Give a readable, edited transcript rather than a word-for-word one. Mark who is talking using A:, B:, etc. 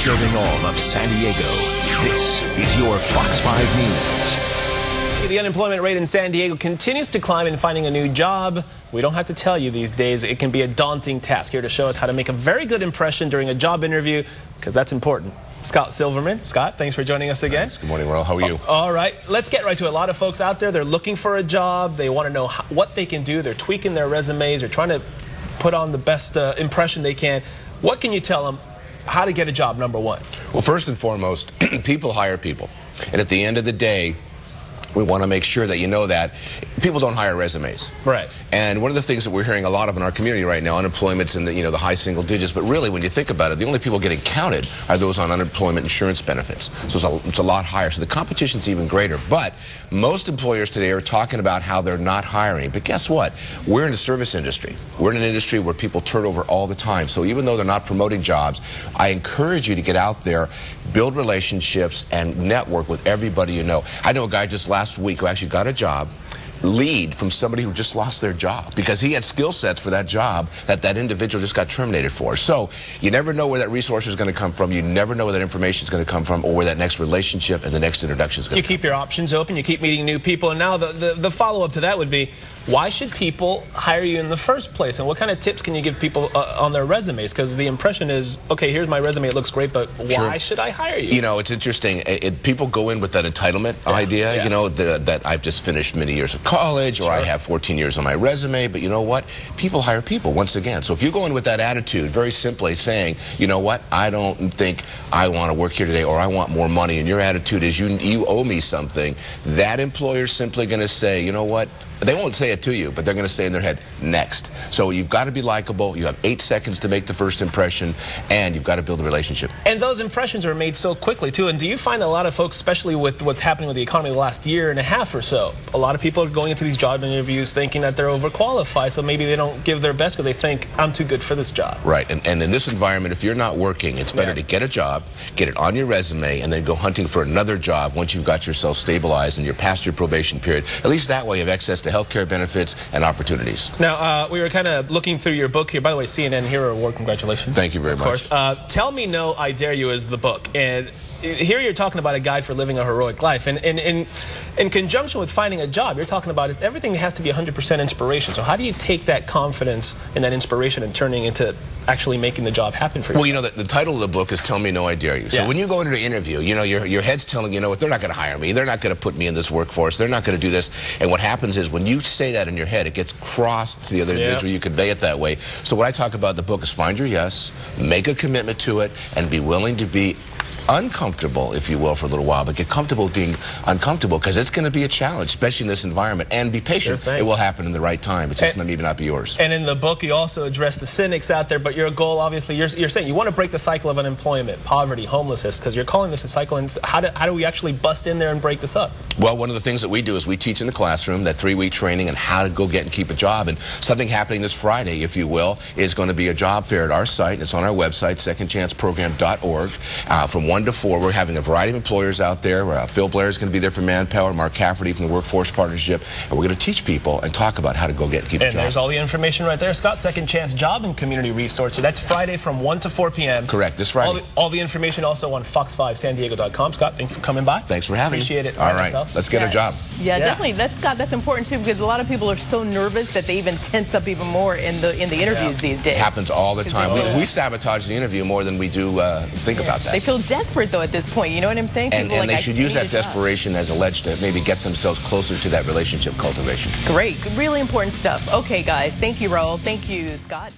A: Serving all of San Diego, this is your Fox 5 News.
B: The unemployment rate in San Diego continues to climb, and finding a new job, we don't have to tell you these days, it can be a daunting task. Here to show us how to make a very good impression during a job interview, because that's important. Scott Silverman. Scott, thanks for joining us again.
C: Thanks. Good morning, Earl. How are you?
B: All right, let's get right to it. A lot of folks out there, they're looking for a job. They want to know what they can do. They're tweaking their resumes. They're trying to put on the best impression they can. What can you tell them how to get a job, number one?
C: Well, first and foremost, people hire people. And at the end of the day, we want to make sure that you know that people don't hire resumes.
B: Right.
C: And one of the things that we're hearing a lot of in our community right now, unemployment's in the high single digits, but really when you think about it, the only people getting counted are those on unemployment insurance benefits. So it's a lot higher. So the competition's even greater. But most employers today are talking about how they're not hiring. But guess what? We're in the service industry. We're in an industry where people turn over all the time. So even though they're not promoting jobs, I encourage you to get out there, build relationships, and network with everybody you know. I know a guy just last week who actually got a job lead from somebody who just lost their job because he had skill sets for that job that individual just got terminated for. So you never know where that resource is going to come from. You never know where that information is going to come from or where that next relationship and the next introduction is going to come from.
B: You keep your options open. You keep meeting new people. And now the follow-up to that would be, why should people hire you in the first place? And what kind of tips can you give people on their resumes? Because the impression is, okay, here's my resume. It looks great, but why should I hire you?
C: You know, it's interesting. People go in with that entitlement idea, you know, that I've just finished many years of college or I have 14 years on my resume. But you know what? People hire people, once again. So if you go in with that attitude, very simply saying, you know what, I don't think I want to work here today or I want more money, and your attitude is you owe me something, that employer's simply going to say, you know what, they won't say it to you, but they're going to say in their head, next. So you've got to be likable. You have 8 seconds to make the first impression, and you've got to build a relationship.
B: And those impressions are made so quickly, too. And do you find a lot of folks, especially with what's happening with the economy the last year and a half or so, a lot of people are going into these job interviews thinking that they're overqualified, so maybe they don't give their best because they think, I'm too good for this job.
C: Right. And in this environment, if you're not working, it's better to get a job, get it on your resume, and then go hunting for another job once you've got yourself stabilized and you're past your probation period. At least that way you have access to health care benefits and opportunities.
B: Now, we were kind of looking through your book here. By the way, CNN Hero Award, congratulations.
C: Thank you very much.
B: Of course. Tell Me No, I Dare You is the book. And here you're talking about a guide for living a heroic life. And in conjunction with finding a job, you're talking about everything has to be 100% inspiration. So how do you take that confidence and that inspiration and turning into actually making the job happen for you?
C: Well, you know, the title of the book is Tell Me No, I Dare You. So when you go into an interview, you know, your head's telling you know what, they're not going to hire me. They're not going to put me in this workforce. They're not going to do this. And what happens is when you say that in your head, it gets crossed to the other individual. You convey it that way. So what I talk about in the book is find your yes, make a commitment to it, and be willing to be uncomfortable, if you will, for a little while, but get comfortable being uncomfortable because it's going to be a challenge, especially in this environment. And be patient. It will happen in the right time. It's just maybe not be yours.
B: And in the book, you also address the cynics out there, but your goal, obviously, you're saying you want to break the cycle of unemployment, poverty, homelessness, because you're calling this a cycle. And how do we actually bust in there and break this up? Well,
C: one of the things that we do is we teach in the classroom that 3-week training and how to go get and keep a job. And something happening this Friday, if you will, is going to be a job fair at our site. It's on our website, secondchanceprogram.org, from 1 to 4. We're having a variety of employers out there. Phil Blair is going to be there from Manpower, Mark Cafferty from the Workforce Partnership, and we're going to teach people and talk about how to go get and keep a job.
B: And there's all the information right there. Scott, Second Chance Job and Community Resource. That's Friday from 1 to 4 p.m.
C: Correct, this Friday.
B: All the information also on fox5sandiego.com. Scott, thanks for coming by.
C: Thanks for having me.
B: Appreciate it.
C: All right, let's get a job.
D: Yeah, definitely. That's important too, because a lot of people are so nervous that they even tense up even more in the interviews these days.
C: It happens all the time. We sabotage the interview more than we do think about that.
D: They feel desperate though at this point. You know what I'm saying?
C: And they should use that desperation as a ledge to maybe get themselves closer to that relationship cultivation.
D: Great. Really important stuff. Okay, guys. Thank you, Raul. Thank you, Scott.